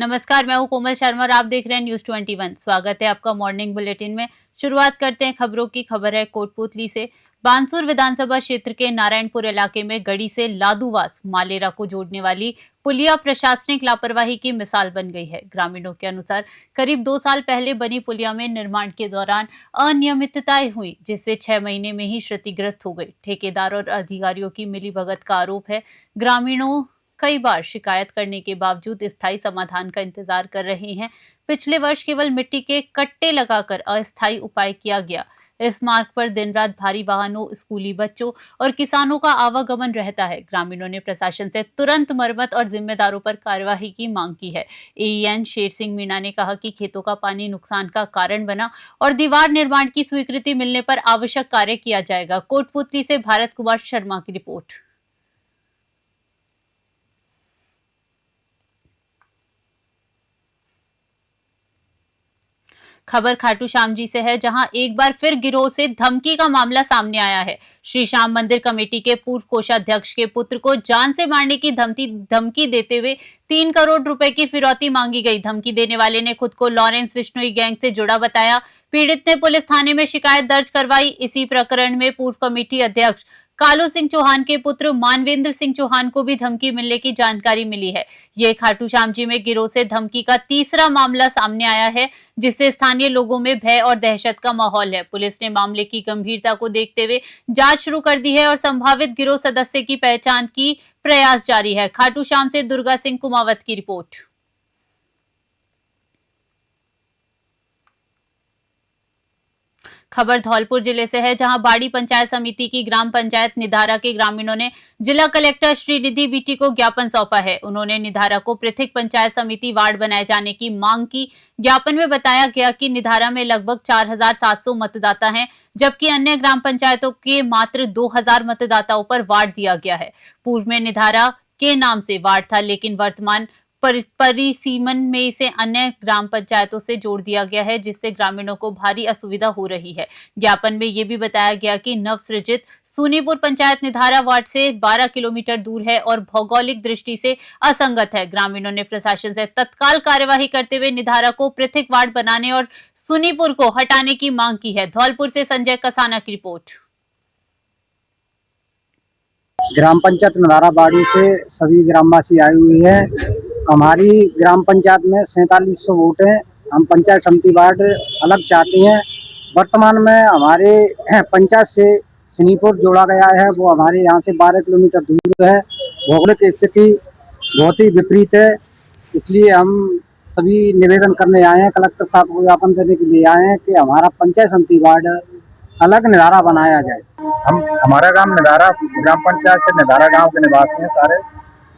नमस्कार, मैं हूं कोमल शर्मा और आप देख रहे हैं न्यूज 21। स्वागत है आपका मॉर्निंग बुलेटिन में। शुरुआत करते हैं खबरों की। खबर है कोटपूतली से। बानसूर विधानसभा क्षेत्र के नारायणपुर इलाके में गढ़ी से लादूवास मालेरा को जोड़ने वाली पुलिया प्रशासनिक लापरवाही की मिसाल बन गई है। ग्रामीणों के अनुसार करीब 2 साल पहले बनी पुलिया में निर्माण के दौरान अनियमितताएं हुई, जिससे 6 महीने में ही क्षतिग्रस्त हो गई। ठेकेदार और अधिकारियों की मिलीभगत का आरोप है। ग्रामीणों कई बार शिकायत करने के बावजूद स्थायी समाधान का इंतजार कर रहे हैं। पिछले वर्ष केवल मिट्टी के कट्टे लगाकर अस्थायी उपाय किया गया। इस मार्ग पर दिन रात भारी वाहनों, स्कूली बच्चों और किसानों का आवागमन रहता है। ग्रामीणों ने प्रशासन से तुरंत मरम्मत और जिम्मेदारों पर कार्यवाही की मांग की है। एईएन शेर सिंह मीणा ने कहा कि खेतों का पानी नुकसान का कारण बना और दीवार निर्माण की स्वीकृति मिलने पर आवश्यक कार्य किया जाएगा। कोटपूतली से भारत कुमार शर्मा की रिपोर्ट। खबर खाटू श्याम जी से है, जहां एक बार फिर गिरोह से धमकी का मामला सामने आया है। श्री श्याम मंदिर कमेटी के पूर्व कोषाध्यक्ष के पुत्र को जान से मारने की धमकी देते हुए 3 करोड़ रुपए की फिरौती मांगी गई। धमकी देने वाले ने खुद को लॉरेंस बिश्नोई गैंग से जुड़ा बताया। पीड़ित ने पुलिस थाने में शिकायत दर्ज करवाई। इसी प्रकरण में पूर्व कमेटी अध्यक्ष कालू सिंह चौहान के पुत्र मानवेंद्र सिंह चौहान को भी धमकी मिलने की जानकारी मिली है। ये खाटू श्याम जी में गिरोह से धमकी का तीसरा मामला सामने आया है, जिससे स्थानीय लोगों में भय और दहशत का माहौल है। पुलिस ने मामले की गंभीरता को देखते हुए जांच शुरू कर दी है और संभावित गिरोह सदस्य की पहचान की प्रयास जारी है। खाटू श्याम से दुर्गा सिंह कुमावत की रिपोर्ट। खबर धौलपुर जिले से है, जहां बाड़ी पंचायत समिति की ग्राम पंचायत निधारा के ग्रामीणों ने जिला कलेक्टर श्रीनिधि बीटी को ज्ञापन सौंपा है। उन्होंने निधारा को पृथक पंचायत समिति वार्ड बनाए जाने की मांग की। ज्ञापन में बताया गया कि निधारा में लगभग 4700 मतदाता हैं, जबकि अन्य ग्राम पंचायतों के मात्र 2000 मतदाताओं पर वार्ड दिया गया है। पूर्व में निधारा के नाम से वार्ड था, लेकिन वर्तमान परिसीमन में इसे अन्य ग्राम पंचायतों से जोड़ दिया गया है, जिससे ग्रामीणों को भारी असुविधा हो रही है। ज्ञापन में यह भी बताया गया कि नवसृजित सुनीपुर पंचायत निधारा वार्ड से 12 किलोमीटर दूर है और भौगोलिक दृष्टि से असंगत है। ग्रामीणों ने प्रशासन से तत्काल कार्यवाही करते हुए निधारा को पृथक वार्ड बनाने और सुनीपुर को हटाने की मांग की है। धौलपुर से संजय कसाना की रिपोर्ट। ग्राम पंचायत निधारा बाड़ी से सभी ग्रामवासी आई हुई है। हमारी ग्राम पंचायत में 4700 वोट हैं। हम पंचायत समिति वार्ड अलग चाहते हैं। वर्तमान में हमारे पंचायत से सुनीपुर जोड़ा गया है, वो हमारे यहाँ से 12 किलोमीटर दूर है। भौगोलिक स्थिति बहुत ही विपरीत है, इसलिए हम सभी निवेदन करने आए हैं, कलेक्टर साहब को ज्ञापन देने के लिए आए हैं कि हमारा पंचायत समिति वार्ड अलग निधारा बनाया जाए। हमारा गांव निधारा ग्राम पंचायत से निधारा गांव के निवासी हैं सारे।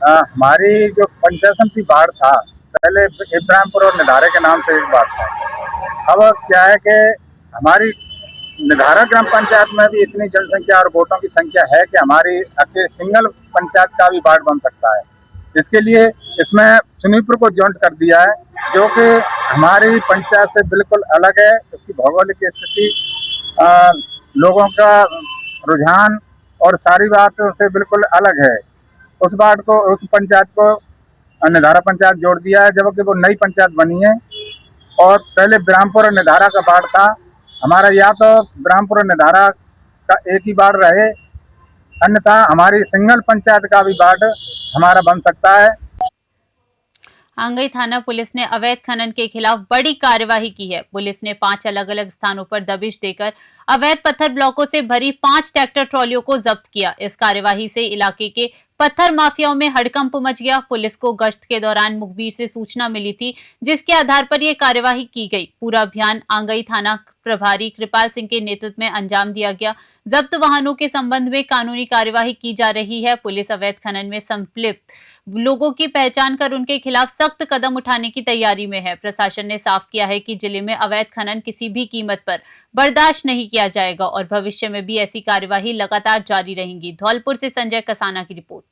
हमारी जो पंचायत समिति वार्ड था, पहले इब्राहिमपुर और निधारे के नाम से एक वार्ड था। अब क्या है कि हमारी निधारा ग्राम पंचायत में भी इतनी जनसंख्या और वोटों की संख्या है कि हमारी सिंगल पंचायत का भी वार्ड बन सकता है। इसके लिए इसमें सुनीपुर को जॉइंट कर दिया है, जो कि हमारी पंचायत से बिल्कुल अलग है। उसकी भौगोलिक स्थिति, लोगों का रुझान और सारी बातों से बिल्कुल अलग है। उस वार्ड को, उस पंचायत को निधारा पंचायत जोड़ दिया है, जबकि वो नई पंचायत बनी है। और पहले ब्रह्मपुर और निधारा का वार्ड था हमारा, या तो ब्रह्मपुर और निधारा का एक ही वार्ड रहे, अन्यथा हमारी सिंगल पंचायत का भी वार्ड हमारा बन सकता है। आंगई थाना पुलिस ने अवैध खनन के खिलाफ बड़ी कार्यवाही की है। पुलिस ने 5 अलग अलग स्थानों पर दबिश देकर अवैध पत्थर ब्लॉकों से भरी 5 ट्रैक्टर ट्रॉलियों को जब्त किया। इस कार्यवाही से इलाके के पत्थर माफियाओं में हड़कंप मच गया। पुलिस को गश्त के दौरान मुखबिर से सूचना मिली थी, जिसके आधार पर यह कार्यवाही की गई। पूरा अभियान आंगई थाना प्रभारी कृपाल सिंह के नेतृत्व में अंजाम दिया गया। जब्त वाहनों के संबंध में कानूनी कार्यवाही की जा रही है। पुलिस अवैध खनन में संलिप्त लोगों की पहचान कर उनके खिलाफ सख्त कदम उठाने की तैयारी में है। प्रशासन ने साफ किया है कि जिले में अवैध खनन किसी भी कीमत पर बर्दाश्त नहीं किया जाएगा और भविष्य में भी ऐसी कार्यवाही लगातार जारी रहेंगी। धौलपुर से संजय कसाना की रिपोर्ट।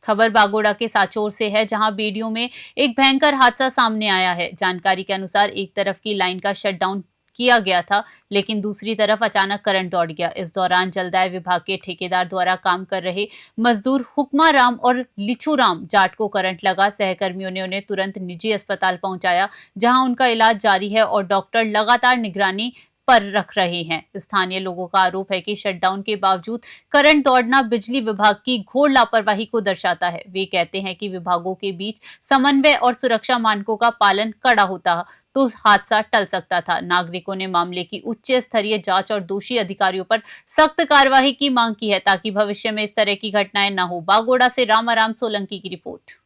खबर बागोड़ा के साचोर से है, जहां बीडीओ में एक भयंकर हादसा सामने आया है। जानकारी के अनुसार एक तरफ की लाइन का शटडाउन किया गया था, लेकिन दूसरी तरफ अचानक करंट दौड़ गया। इस दौरान जलदाय विभाग के ठेकेदार द्वारा काम कर रहे मजदूर हुक्मा राम और लिचू राम जाट को करंट लगा। सहकर्मियों ने उन्हें तुरंत निजी अस्पताल पहुंचाया, जहां उनका इलाज जारी है और डॉक्टर लगातार निगरानी पर रख रहे हैं। स्थानीय लोगों का आरोप है कि शटडाउन के बावजूद करंट दौड़ना बिजली विभाग की घोर लापरवाही को दर्शाता है। वे कहते हैं कि विभागों के बीच समन्वय और सुरक्षा मानकों का पालन कड़ा होता तो हादसा टल सकता था। नागरिकों ने मामले की उच्च स्तरीय जांच और दोषी अधिकारियों पर सख्त कार्रवाई की मांग की है, ताकि भविष्य में इस तरह की घटनाएं न हो। बागोड़ा से रामाराम सोलंकी की रिपोर्ट।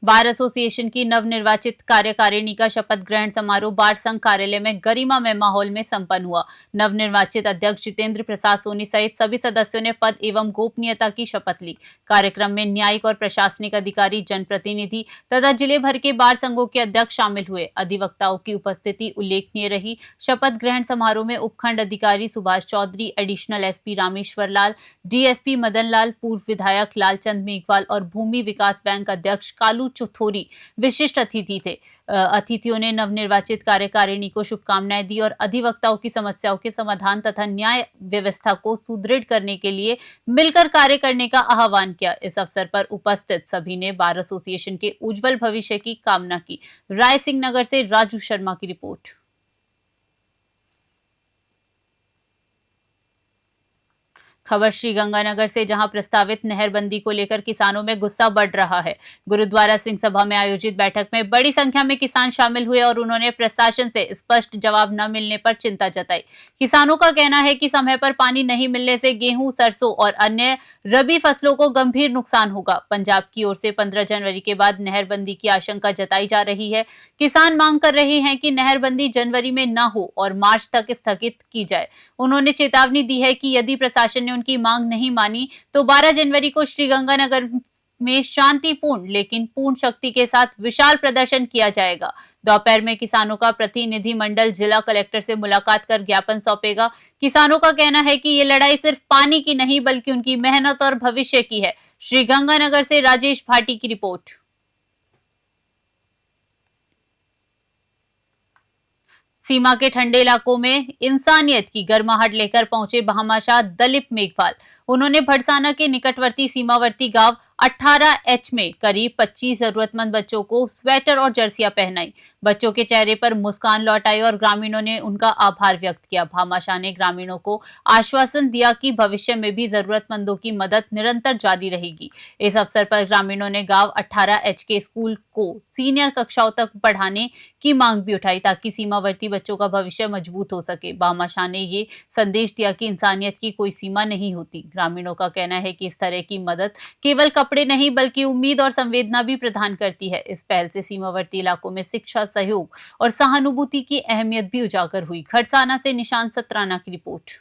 बार एसोसिएशन की नवनिर्वाचित कार्यकारिणी का शपथ ग्रहण समारोह बार संघ कार्यालय में गरिमामय माहौल में संपन्न हुआ। नवनिर्वाचित अध्यक्ष जितेंद्र प्रसाद सोनी सहित सभी सदस्यों ने पद एवं गोपनीयता की शपथ ली। कार्यक्रम में न्यायिक और प्रशासनिक अधिकारी, जनप्रतिनिधि तथा जिले भर के बार संघों के अध्यक्ष शामिल हुए। अधिवक्ताओं की उपस्थिति उल्लेखनीय रही। शपथ ग्रहण समारोह में उपखंड अधिकारी सुभाष चौधरी, एडिशनल एसपी रामेश्वर लाल, डीएसपी मदन लाल, पूर्व विधायक लालचंद मेघवाल और भूमि विकास बैंक अध्यक्ष कालू चुथोरी विशिष्ट अतिथि थे। अतिथियों ने नवनिर्वाचित कार्यकारिणी को शुभकामनाएं दी और अधिवक्ताओं की समस्याओं के समाधान तथा न्याय व्यवस्था को सुदृढ़ करने के लिए मिलकर कार्य करने का आह्वान किया। इस अवसर पर उपस्थित सभी ने बार एसोसिएशन के उज्जवल भविष्य की कामना की। राय सिंह नगर से राजू शर्मा की रिपोर्ट। खबर श्रीगंगानगर से, जहां प्रस्तावित नहरबंदी को लेकर किसानों में गुस्सा बढ़ रहा है। गुरुद्वारा सिंह सभा में आयोजित बैठक में बड़ी संख्या में किसान शामिल हुए और उन्होंने प्रशासन से स्पष्ट जवाब न मिलने पर चिंता जताई। किसानों का कहना है कि समय पर पानी नहीं मिलने से गेहूं, सरसों और अन्य रबी फसलों को गंभीर नुकसान होगा। पंजाब की ओर से 15 जनवरी के बाद नहरबंदी की आशंका जताई जा रही है। किसान मांग कर रहे हैं कि नहरबंदी जनवरी में न हो और मार्च तक स्थगित की जाए। उन्होंने चेतावनी दी है कि यदि प्रशासन ने उनकी मांग नहीं मानी तो 12 जनवरी को श्रीगंगानगर में शांतिपूर्ण लेकिन पूर्ण शक्ति के साथ विशाल प्रदर्शन किया जाएगा। दोपहर में किसानों का प्रतिनिधि मंडल जिला कलेक्टर से मुलाकात कर ज्ञापन सौंपेगा। किसानों का कहना है कि ये लड़ाई सिर्फ पानी की नहीं बल्कि उनकी मेहनत और भविष्य की है। श्रीगंगानगर से राजेश भाटी की रिपोर्ट। सीमा के ठंडे इलाकों में इंसानियत की गर्माहट लेकर पहुंचे भामाशाह दलीप मेघवाल। उन्होंने भड़साना के निकटवर्ती सीमावर्ती गांव 18H में करीब 25 जरूरतमंद बच्चों को स्वेटर और जर्सियां पहनाई। बच्चों के चेहरे पर मुस्कान लौट आई और ग्रामीणों ने उनका आभार व्यक्त किया। भामाशाह ने ग्रामीणों को आश्वासन दिया कि भविष्य में भी जरूरतमंदों की मदद निरंतर जारी रहेगी। इस अवसर पर ग्रामीणों ने गांव 18H के स्कूल को सीनियर कक्षाओं तक बढ़ाने की मांग भी उठाई, ताकि सीमावर्ती बच्चों का भविष्य मजबूत हो सके। भामाशाह ने ये संदेश दिया कि इंसानियत की कोई सीमा नहीं होती। ग्रामीणों का कहना है कि इस तरह की मदद केवल कपड़े नहीं बल्कि उम्मीद और संवेदना भी प्रदान करती है। इस पहल से सीमावर्ती इलाकों में शिक्षा, सहयोग और सहानुभूति की अहमियत भी उजागर हुई। खड़साना से निशांत सत्राना की रिपोर्ट।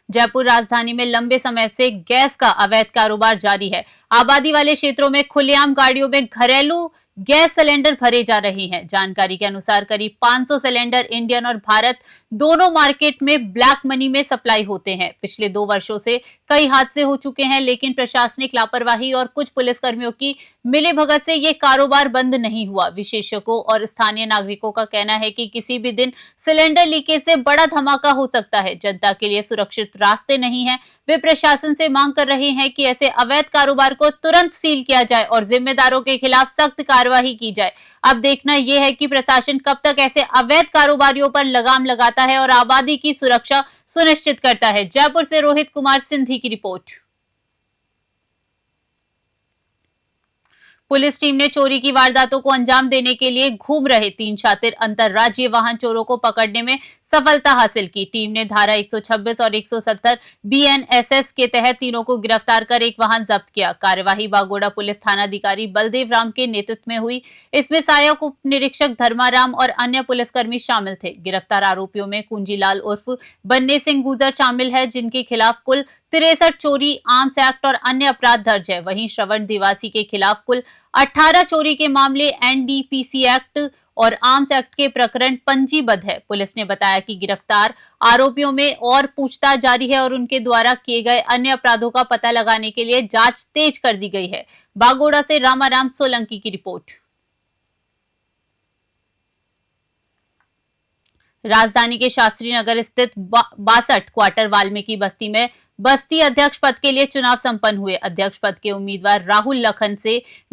जयपुर राजधानी में लंबे समय से गैस का अवैध कारोबार जारी है। आबादी वाले क्षेत्रों में खुलेआम गाड़ियों में घरेलू गैस सिलेंडर भरे जा रहे हैं। जानकारी के अनुसार करीब 500 सिलेंडर इंडियन और भारत दोनों मार्केट में ब्लैक मनी में सप्लाई होते हैं। पिछले 2 वर्षों से कई हादसे हो चुके हैं, लेकिन प्रशासनिक लापरवाही और कुछ पुलिसकर्मियों की मिलीभगत से ये कारोबार बंद नहीं हुआ। विशेषज्ञों और स्थानीय नागरिकों का कहना है कि किसी भी दिन सिलेंडर लीकेज से बड़ा धमाका हो सकता है। जनता के लिए सुरक्षित रास्ते नहीं है। वे प्रशासन से मांग कर रहे हैं कि ऐसे अवैध कारोबार को तुरंत सील किया जाए और जिम्मेदारों के खिलाफ सख्त कार्रवाई की जाए। अब देखना यह है कि प्रशासन कब तक ऐसे अवैध कारोबारियों पर लगाम लगाता है और आबादी की सुरक्षा सुनिश्चित करता है। जयपुर से रोहित कुमार सिंधी की रिपोर्ट। पुलिस टीम ने चोरी की वारदातों को अंजाम देने के लिए घूम रहे 3 शातिर अंतरराज्यीय वाहन चोरों को पकड़ने में सफलता हासिल की। टीम ने धारा 126 और 170 BNSS के तहत तीनों को गिरफ्तार कर एक वाहन जब्त किया। कार्यवाही बागोड़ा पुलिस थानाधिकारी बलदेव राम के नेतृत्व में हुई। इसमें सहायक उप निरीक्षक धर्माराम और अन्य पुलिसकर्मी शामिल थे। गिरफ्तार आरोपियों में कुंजीलाल उर्फ बन्ने सिंह गुजर शामिल है, जिनके खिलाफ कुल 63 चोरी, आर्म्स एक्ट और अन्य अपराध दर्ज है। वहीं श्रवण दिवासी के खिलाफ कुल 18 चोरी के मामले NDPC एक्ट और आर्म्स एक्ट के प्रकरण पंजीबद्ध है। पुलिस ने बताया कि गिरफ्तार आरोपियों में और पूछताछ जारी है और उनके द्वारा किए गए अन्य अपराधों का पता लगाने के लिए जांच तेज कर दी गई है। बागोड़ा से रामाराम सोलंकी की रिपोर्ट। राजधानी के शास्त्री नगर स्थित 62 क्वार्टर वाल्मीकि बस्ती में बस्ती अध्यक्ष पद के लिए चुनाव संपन्न हुए। अध्यक्ष पद के उम्मीदवार राहुल लखन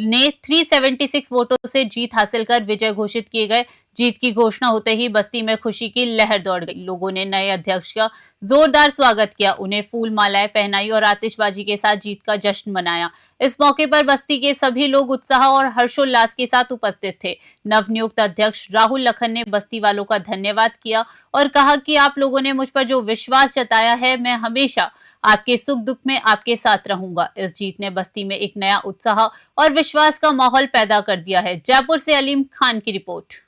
ने 376 वोटों से जीत हासिल कर विजय घोषित किए गए। जीत की घोषणा होते ही बस्ती में खुशी की लहर दौड़ गई। लोगों ने नए अध्यक्ष का जोरदार स्वागत किया, उन्हें फूल मालाएं पहनाई और आतिशबाजी के साथ जीत का जश्न मनाया। इस मौके पर बस्ती के सभी लोग उत्साह और हर्षोल्लास के साथ उपस्थित थे। नवनियुक्त अध्यक्ष राहुल लखन ने बस्ती वालों का धन्यवाद किया और कहा कि आप लोगों ने मुझ पर जो विश्वास जताया है, मैं हमेशा आपके सुख दुख में आपके साथ रहूंगा। इस जीत ने बस्ती में एक नया उत्साह और विश्वास का माहौल पैदा कर दिया है। जयपुर से अलीम खान की रिपोर्ट।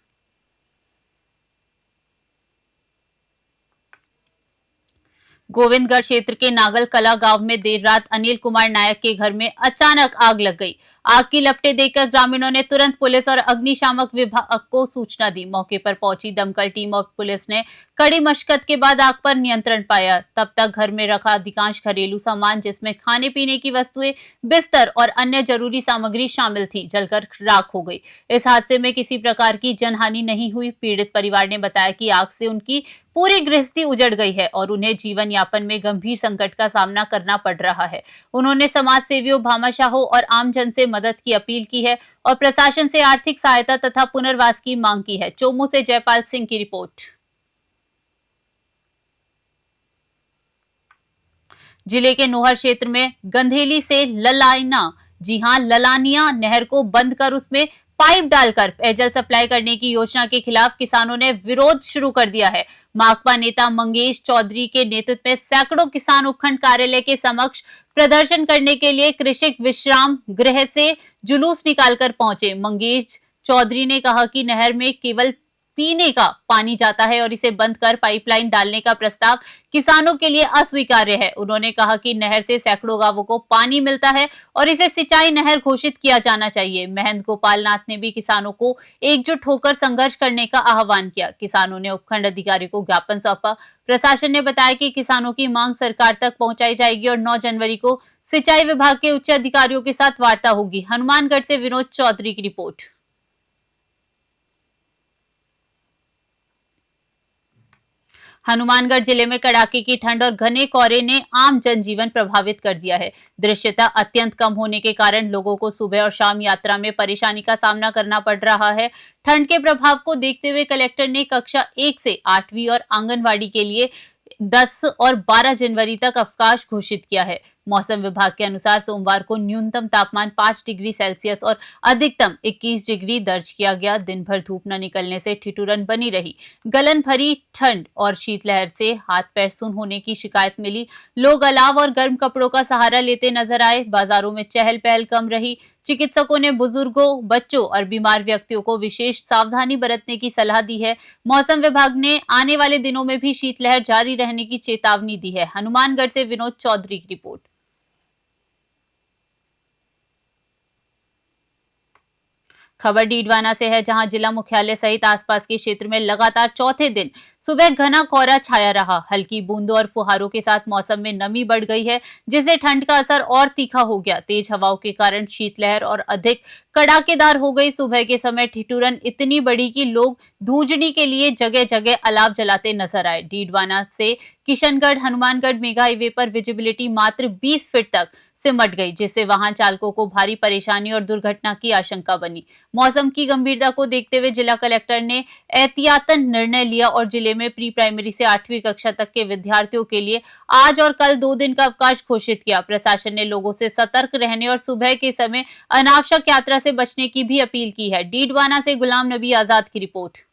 गोविंदगढ़ क्षेत्र के नागल कला गांव में देर रात अनिल कुमार नायक के घर में अचानक आग लग गई। आग की लपटें देखकर ग्रामीणों ने तुरंत पुलिस और अग्निशामक विभाग को सूचना दी। मौके पर पहुंची दमकल टीम और पुलिस ने कड़ी मशक्कत के बाद आग पर नियंत्रण पाया। तब तक घर में रखा अधिकांश घरेलू सामान, जिसमें खाने पीने की वस्तुएं, बिस्तर और अन्य जरूरी सामग्री शामिल थी, जलकर राख हो गई। इस हादसे में किसी प्रकार की जनहानि नहीं हुई। पीड़ित परिवार ने बताया कि आग से उनकी पूरी गृहस्थी उजड़ गई है और उन्हें जीवन यापन में गंभीर संकट का सामना करना पड़ रहा है। उन्होंने समाज सेवियों, भामाशाहों और आमजन से मदद की अपील की है और प्रशासन से आर्थिक सहायता तथा पुनर्वास की मांग की है। चोमू से जयपाल सिंह की रिपोर्ट। जिले के नोहर क्षेत्र में गंधेली से ललानिया नहर को बंद कर उसमें पाइप डालकर पेयजल सप्लाई करने की योजना के खिलाफ किसानों ने विरोध शुरू कर दिया है। माकपा नेता मंगेश चौधरी के नेतृत्व में सैकड़ों किसान उपखंड कार्यालय के समक्ष प्रदर्शन करने के लिए कृषक विश्राम गृह से जुलूस निकालकर पहुंचे। मंगेश चौधरी ने कहा कि नहर में केवल पीने का पानी जाता है और इसे बंद कर पाइपलाइन डालने का प्रस्ताव किसानों के लिए अस्वीकार्य है। उन्होंने कहा कि नहर से सैकड़ों गांवों को पानी मिलता है और इसे सिंचाई नहर घोषित किया जाना चाहिए। महंत गोपाल नाथ ने भी किसानों को एकजुट होकर संघर्ष करने का आह्वान किया। किसानों ने उपखंड अधिकारी को ज्ञापन सौंपा। प्रशासन ने बताया कि किसानों की मांग सरकार तक पहुंचाई जाएगी और 9 जनवरी को सिंचाई विभाग के उच्च अधिकारियों के साथ वार्ता होगी। हनुमानगढ़ से विनोद चौधरी की रिपोर्ट। हनुमानगढ़ जिले में कड़ाके की ठंड और घने कोहरे ने आम जनजीवन प्रभावित कर दिया है। दृश्यता अत्यंत कम होने के कारण लोगों को सुबह और शाम यात्रा में परेशानी का सामना करना पड़ रहा है। ठंड के प्रभाव को देखते हुए कलेक्टर ने कक्षा 1 से 8वीं और आंगनवाड़ी के लिए 10 और 12 जनवरी तक अवकाश घोषित किया है। मौसम विभाग के अनुसार सोमवार को न्यूनतम तापमान 5 डिग्री सेल्सियस और अधिकतम 21 डिग्री दर्ज किया गया। दिन भर धूप न निकलने से ठिठुरन बनी रही। गलन भरी ठंड और शीतलहर से हाथ पैर सुन्न होने की शिकायत मिली। लोग अलाव और गर्म कपड़ों का सहारा लेते नजर आए। बाजारों में चहल पहल कम रही। चिकित्सकों ने बुजुर्गों, बच्चों और बीमार व्यक्तियों को विशेष सावधानी बरतने की सलाह दी है। मौसम विभाग ने आने वाले दिनों में भी शीतलहर जारी रहने की चेतावनी दी है। हनुमानगढ़ से विनोद चौधरी की रिपोर्ट। खबर डीडवाना से है, जहां जिला मुख्यालय सहित आसपास के क्षेत्र में लगातार चौथे दिन सुबह घना कोहरा छाया रहा। हल्की बूंदों और फुहारों के साथ मौसम में नमी बढ़ गई है, जिससे ठंड का असर और तीखा हो गया। तेज हवाओं के कारण शीतलहर और अधिक कड़ाकेदार हो गई। सुबह के समय ठिठुरन इतनी बड़ी कि लोग धूजनी के लिए जगह जगह अलाव जलाते नजर आए। डीडवाना से किशनगढ़ हनुमानगढ़ मेगा हाईवे पर विजिबिलिटी मात्र 20 फीट तक सिमट गई, जिससे वाहन चालकों को भारी परेशानी और दुर्घटना की आशंका बनी। मौसम की गंभीरता को देखते हुए जिला कलेक्टर ने एहतियातन निर्णय लिया और जिले में प्री प्राइमरी से 8वीं कक्षा तक के विद्यार्थियों के लिए आज और कल 2 दिन का अवकाश घोषित किया। प्रशासन ने लोगों से सतर्क रहने और सुबह के समय अनावश्यक यात्रा से बचने की भी अपील की है। डीडवाना से गुलाम नबी आजाद की रिपोर्ट।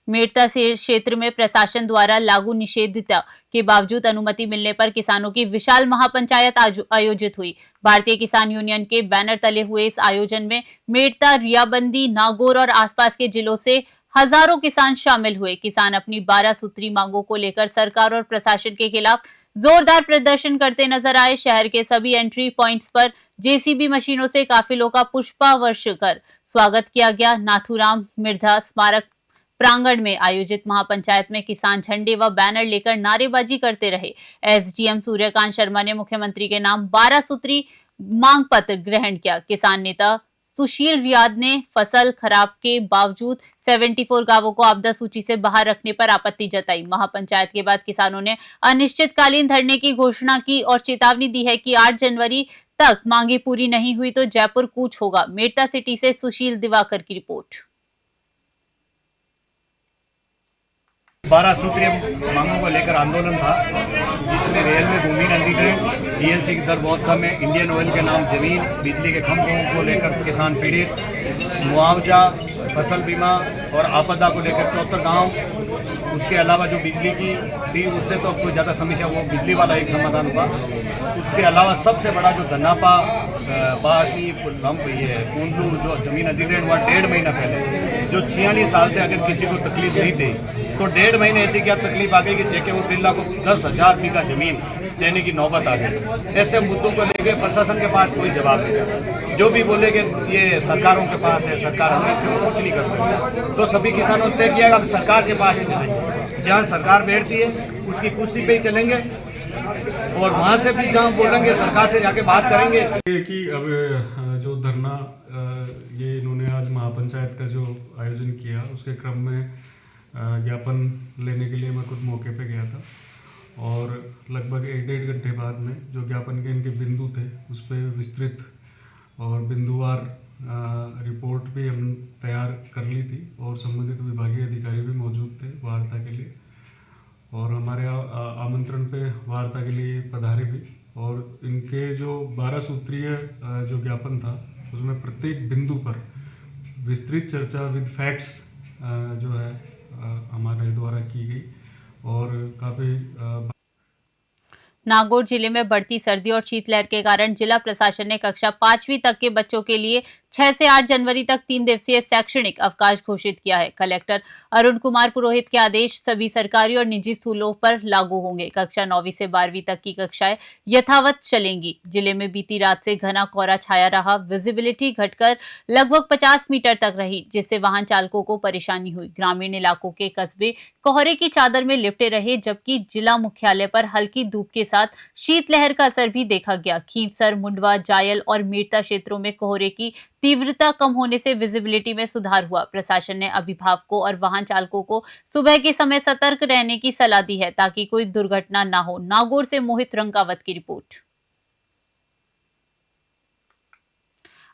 मेड़ता क्षेत्र में प्रशासन द्वारा लागू निषेधिता के बावजूद अनुमति मिलने पर किसानों की विशाल महापंचायत आयोजित हुई। भारतीय किसान यूनियन के बैनर तले हुए इस आयोजन में मेड़ता, रियाबंदी, नागौर और आसपास के जिलों से हजारों किसान शामिल हुए। किसान अपनी 12 सूत्री मांगों को लेकर सरकार और प्रशासन के खिलाफ जोरदार प्रदर्शन करते नजर आए। शहर के सभी एंट्री पॉइंट्स पर जेसीबी मशीनों से काफिलों का पुष्पावर्ष कर स्वागत किया गया। नाथूराम मिर्धा स्मारक प्रांगण में आयोजित महापंचायत में किसान झंडे व बैनर लेकर नारेबाजी करते रहे। एसडीएम सूर्यकांत शर्मा ने मुख्यमंत्री के नाम 12 सूत्री मांग पत्र ग्रहण किया। किसान नेता सुशील रियाद ने फसल खराब के बावजूद 74 गांवों को आपदा सूची से बाहर रखने पर आपत्ति जताई। महापंचायत के बाद किसानों ने अनिश्चितकालीन धरने की घोषणा की और चेतावनी दी है कि 8 जनवरी तक मांगे पूरी नहीं हुई तो जयपुर कूच होगा। मेड़ता सिटी से सुशील दिवाकर की रिपोर्ट। 12 सूत्रीय मांगों को लेकर आंदोलन था, जिसमें रेलवे भूमि अधिग्रहण, डीएलसी की दर बहुत कम है, इंडियन ऑयल के नाम जमीन, बिजली के खंभों को लेकर किसान पीड़ित, मुआवजा, फसल बीमा और आपदा को लेकर 74 गांव, उसके अलावा जो बिजली की थी उससे तो कोई ज़्यादा समस्या, वो बिजली वाला एक समाधान हुआ। उसके अलावा सबसे बड़ा जो धन्नापा बासी ये कुंडू जो जमीन अधिग्रहण हुआ 1.5 महीना पहले, जो 46 साल से अगर किसी को तकलीफ नहीं थी तो 1.5 महीने ऐसी क्या तकलीफ आ गई कि जेके वो बिरला को 10,000 बीघा जमीन देने की नौबत आ गई। ऐसे मुद्दों को लेकर प्रशासन के पास कोई जवाब नहीं था। जो भी बोले कि ये सरकारों के पास है, सरकार हमें कुछ नहीं कर सकती, तो सभी किसानों ने तय किया कि हम सरकार के पास ही चलेंगे। जहाँ सरकार बैठती है उसकी कुर्सी पे ही चलेंगे और वहाँ से भी जहाँ बोलेंगे सरकार से जाके बात करेंगे। कि अब जो धरना ये इन्होंने आज महापंचायत का जो आयोजन किया उसके क्रम में ज्ञापन लेने के लिए मैं खुद मौके पे गया था और लगभग 1-1.5 घंटे बाद में जो ज्ञापन के इनके बिंदु थे उस पर विस्तृत और बिंदुवार रिपोर्ट भी हम तैयार कर ली थी और संबंधित विभागीय अधिकारी भी मौजूद थे वार्ता के लिए और हमारे आमंत्रण पे वार्ता के लिए पधारे भी। और इनके जो 12 सूत्रीय जो ज्ञापन था उसमें प्रत्येक बिंदु पर विस्तृत चर्चा विद फैक्ट्स जो है हमारे द्वारा की गई और काफ़ी। नागौर जिले में बढ़ती सर्दी और शीतलहर के कारण जिला प्रशासन ने कक्षा 5वीं तक के बच्चों के लिए 6 से 8 जनवरी तक 3 दिवसीय शैक्षणिक अवकाश घोषित किया है। कलेक्टर अरुण कुमार पुरोहित के आदेश सभी सरकारी और निजी स्कूलों पर लागू होंगे। कक्षा 9वीं से 12वीं तक की कक्षाएं यथावत चलेंगी। जिले में बीती रात से घना कोहरा छाया रहा। विजिबिलिटी घटकर लगभग 50 मीटर तक रही, जिससे वाहन चालकों को परेशानी हुई। ग्रामीण इलाकों के कस्बे कोहरे की चादर में लिपटे रहे, जबकि जिला मुख्यालय पर हल्की धूप के साथ शीतलहर का असर भी देखा गया। खींवसर, मुंडवा, जायल और मेड़ता क्षेत्रों में कोहरे की तीव्रता कम होने से विजिबिलिटी में सुधार हुआ। प्रशासन ने अभिभावकों और वाहन चालकों को सुबह के समय सतर्क रहने की सलाह दी है ताकि कोई दुर्घटना न हो। नागौर से मोहित रंकावत की रिपोर्ट।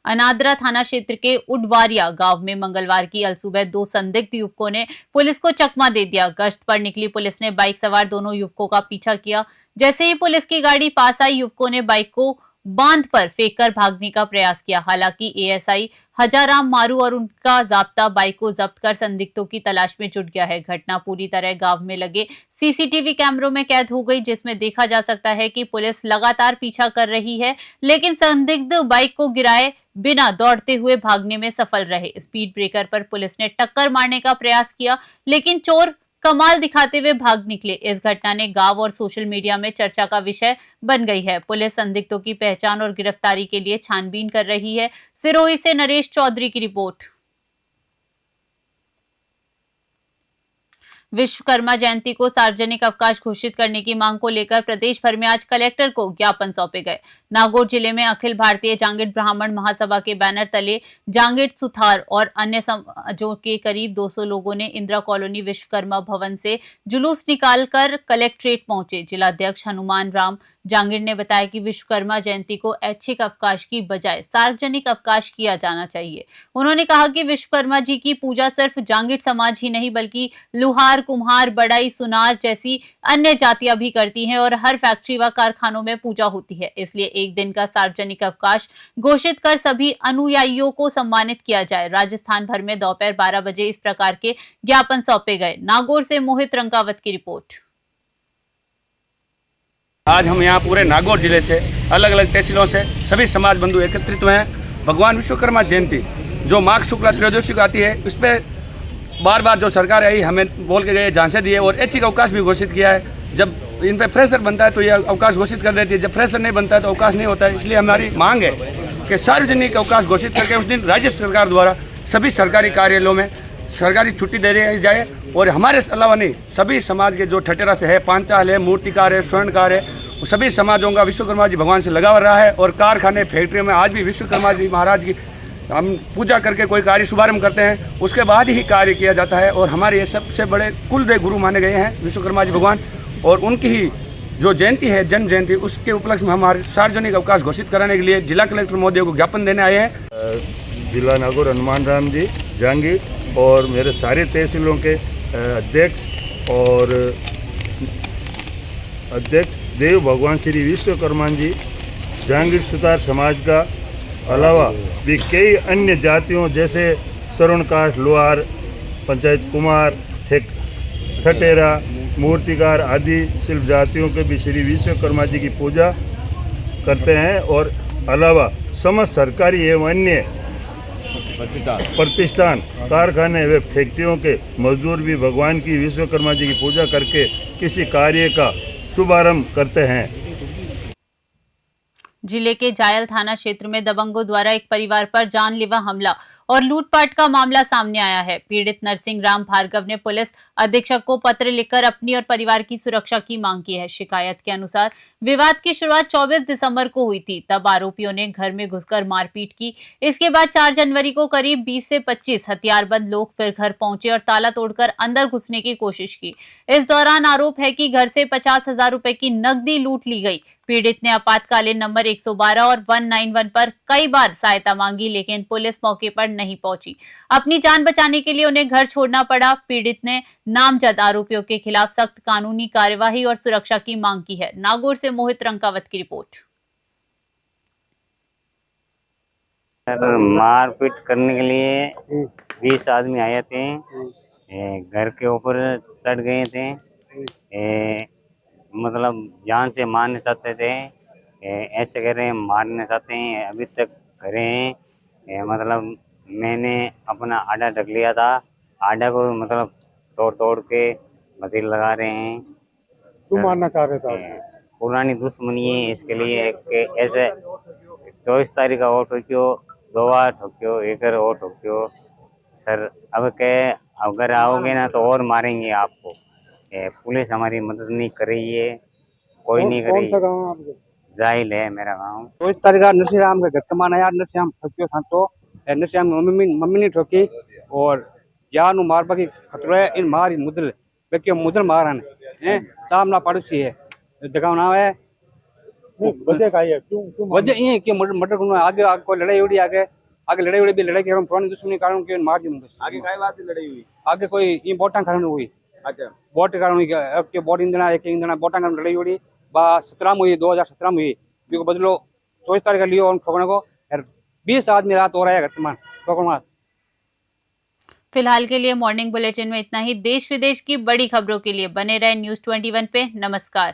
अनादरा थाना क्षेत्र के उडवारिया गांव में मंगलवार की अलसुबह 2 संदिग्ध युवकों ने पुलिस को चकमा दे दिया। गश्त पर निकली पुलिस ने बाइक सवार दोनों युवकों का पीछा किया। जैसे ही पुलिस की गाड़ी पास आई, युवकों ने बाइक को बांध पर फेंककर भागने का प्रयास किया। हालांकि एएसआई हजाराम मारू और उनका जाब्ता बाइक को जब्त कर संदिग्धों की तलाश में जुट गया है। घटना पूरी तरह गांव में लगे सीसीटीवी कैमरों में कैद हो गई, जिसमें देखा जा सकता है कि पुलिस लगातार पीछा कर रही है, लेकिन संदिग्ध बाइक को गिराए बिना दौड़ते हुए भागने में सफल रहे। स्पीड ब्रेकर पर पुलिस ने टक्कर मारने का प्रयास किया, लेकिन चोर कमाल दिखाते हुए भाग निकले। इस घटना ने गांव और सोशल मीडिया में चर्चा का विषय बन गई है। पुलिस संदिग्धों की पहचान और गिरफ्तारी के लिए छानबीन कर रही है। सिरोही से नरेश चौधरी की रिपोर्ट। विश्वकर्मा जयंती को सार्वजनिक अवकाश घोषित करने की मांग को लेकर प्रदेश भर में आज कलेक्टर को ज्ञापन सौंपे गए। नागौर जिले में अखिल भारतीय जांगिड़ ब्राह्मण महासभा के बैनर तले जांगिड़ सुथार और अन्य समाजों के करीब 200 लोगों ने इंदिरा कॉलोनी विश्वकर्मा भवन से जुलूस निकालकर कलेक्ट्रेट पहुंचे। जिलाध्यक्ष हनुमान राम जांगिड़ ने बताया कि विश्वकर्मा जयंती को ऐच्छिक अवकाश की बजाय सार्वजनिक अवकाश किया जाना चाहिए। उन्होंने कहा कि विश्वकर्मा जी की पूजा सिर्फ जांगिड़ समाज ही नहीं बल्कि लुहार, कुम्हार, बढ़ई, सुनार जैसी अन्य जातियां भी करती हैं और हर फैक्ट्री व कारखानों में पूजा होती है। इसलिए एक दिन का सार्वजनिक अवकाश घोषित कर सभी अनुयायियों को सम्मानित किया जाए। राजस्थान भर में दोपहर 12 बजे इस प्रकार के ज्ञापन सौंपे गए। नागौर से मोहित रंकावत की रिपोर्ट। आज हम यहाँ पूरे नागौर जिले से अलग अलग तहसीलों से सभी समाज बंधु एकत्रित हुए हैं। भगवान विश्वकर्मा जयंती जो माघ शुक्ला त्रयोदशी को आती है, उस पर बार बार जो सरकार आई हमें बोल के गए, झांसे दिए और ऐच्छिक अवकाश भी घोषित किया है, जब इन पे प्रेशर बनता है तो ये अवकाश घोषित कर देती है, जब प्रेशर नहीं बनता है तो अवकाश नहीं होता है। इसलिए हमारी मांग है कि सार्वजनिक अवकाश घोषित करके उस दिन राज्य सरकार द्वारा सभी सरकारी कार्यालयों में सरकारी छुट्टी दे दी जाए। और हमारे अलावा नहीं, सभी समाज के जो ठटेरा से है, पांचाल है, मूर्तिकार है, स्वर्णकार है, वो सभी समाजों का विश्वकर्मा जी भगवान से लगाव रहा है। और कारखाने फैक्ट्रियों में आज भी विश्वकर्मा जी महाराज की हम पूजा करके कोई कार्य शुभारंभ करते हैं, उसके बाद ही कार्य किया जाता है। और हमारे ये सबसे बड़े कुलदेव गुरु माने गए हैं विश्वकर्मा जी भगवान, और उनकी ही जो जयंती है, जन्म जयंती, उसके उपलक्ष्य में हमारे सार्वजनिक अवकाश घोषित कराने के लिए जिला कलेक्टर महोदय को ज्ञापन देने आए हैं। जिला नागौर हनुमान राम जी जहांगीर और मेरे सारे तहसीलों के अध्यक्ष और अध्यक्ष देव भगवान श्री विश्वकर्मा जी जहांगीर सुतार समाज का अलावा भी कई अन्य जातियों जैसे स्वर्णकार, लोहार, पंचायत कुमार, ठटेरा, मूर्तिकार आदि शिल्प जातियों के भी श्री विश्वकर्मा जी की पूजा करते हैं। और अलावा समस्त सरकारी एवं अन्य प्रतिष्ठान, कारखाने व फैक्ट्रियों के मजदूर भी भगवान की विश्वकर्मा जी की पूजा करके किसी कार्य का शुभारंभ करते हैं। जिले के जायल थाना क्षेत्र में दबंगों द्वारा एक परिवार पर जानलेवा हमला और लूटपाट का मामला सामने आया है। पीड़ित नरसिंह राम भार्गव ने पुलिस अधीक्षक को पत्र लिखकर अपनी और परिवार की सुरक्षा की मांग की है। शिकायत के अनुसार विवाद की शुरुआत 24 दिसंबर को हुई थी, तब आरोपियों ने घर में घुसकर मारपीट की। इसके बाद 4 जनवरी को करीब 20 से 25 हथियारबंद लोग फिर घर पहुंचे और ताला तोड़कर अंदर घुसने की कोशिश की। इस दौरान आरोप है कि घर से 50,000 रुपए की नकदी लूट ली गई। पीड़ित ने आपातकालीन नंबर 112 और 191 पर कई बार सहायता मांगी, लेकिन पुलिस मौके पर नहीं पहुंची। अपनी जान बचाने के लिए उन्हें घर छोड़ना पड़ा। पीड़ित ने नामजद आरोपियों के खिलाफ सख्त कानूनी कार्यवाही और सुरक्षा की मांग की है। नागौर से मोहित रंकावत की रिपोर्ट। मारपीट करने के लिए 20 आदमी आए थे, घर के ऊपर चढ़ गए थे, मतलब जान से मारने चाहते थे, ऐसे कह रहे हैं मारने चाहते हैं, अभी तक करे हैं। मतलब मैंने अपना आडा ढक लिया था, आडा को मतलब तोड़ तोड़ के मशीन लगा रहे हैं। तू मारना चाह रहे थे? पुरानी दुश्मनी है, इसके लिए कि ऐसे 24 तारीख का वोट ठोक्यो, 2 बार ठोक्यो, 1 और ठोक्यो सर। अब क्या, अगर आओगे ना तो और मारेंगे आपको। पुलिस हमारी मदद नहीं कर रही है, कोई नहीं कर रही। कौन सा गाँव है आपका? जाहिल है मेरा गाँव। 24 तारीख नरसिंह राम का घर कमाना यार, नरसिंह राम ठोक्यो था तो नरसिंह राम मम्मी ने ठोकी और जान मार बाकी खतरा है। इन मार मुदल बेके मुदल मारन है, सामना पड़ोसी है जगह ना है। वजह का है, क्यों वजह ये कि मर्डर करना, आगे कोई लड़ाई उड़ी, आगे लड़ाई उड़ी भी, लड़ाई के पुरानी दुश्मनी कारण के मार दी। आगे काय बात लड़ाई हुई? आगे कोई ये बोटा कारण हुई। अच्छा, बोट कारण हुई के बोट इंदना एक इंदना बोटा कारण लड़ाई उड़ी। 17 में हुई, 2017 में हुई। बिको बदलो 24 तारीख का लियो उन ठोकने को, 20 आदमी रात हो रहा है वर्तमान ठोकना। फिलहाल के लिए मॉर्निंग बुलेटिन में इतना ही। देश विदेश की बड़ी खबरों के लिए बने रहे News 21 पे। नमस्कार।